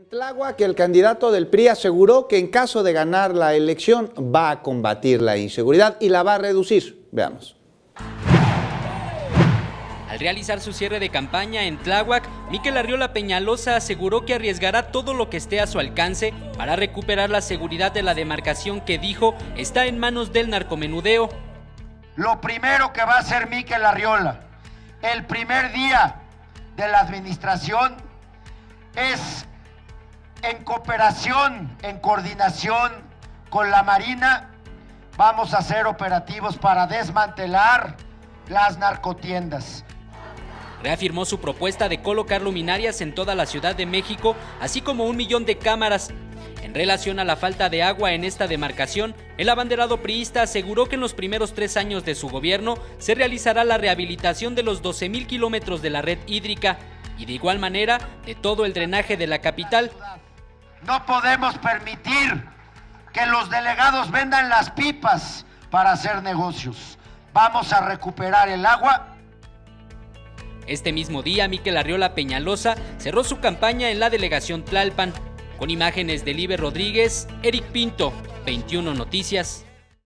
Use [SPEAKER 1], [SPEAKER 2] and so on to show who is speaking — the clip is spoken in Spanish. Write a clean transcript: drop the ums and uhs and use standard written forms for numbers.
[SPEAKER 1] En Tláhuac, el candidato del PRI aseguró que en caso de ganar la elección va a combatir la inseguridad y la va a reducir. Veamos.
[SPEAKER 2] Al realizar su cierre de campaña en Tláhuac, Mikel Arriola Peñalosa aseguró que arriesgará todo lo que esté a su alcance para recuperar la seguridad de la demarcación que dijo está en manos del narcomenudeo.
[SPEAKER 3] Lo primero que va a hacer Mikel Arriola el primer día de la administración es, en cooperación, en coordinación con la Marina, vamos a hacer operativos para desmantelar las narcotiendas.
[SPEAKER 2] Reafirmó su propuesta de colocar luminarias en toda la Ciudad de México, así como 1 millón de cámaras. En relación a la falta de agua en esta demarcación, el abanderado priista aseguró que en los primeros 3 años de su gobierno se realizará la rehabilitación de los 12,000 kilómetros de la red hídrica y de igual manera de todo el drenaje de la capital.
[SPEAKER 3] No podemos permitir que los delegados vendan las pipas para hacer negocios. Vamos a recuperar el agua.
[SPEAKER 2] Este mismo día, Mikel Arriola Peñalosa cerró su campaña en la delegación Tlalpan. Con imágenes de Liber Rodríguez, Eric Pinto, 21 Noticias.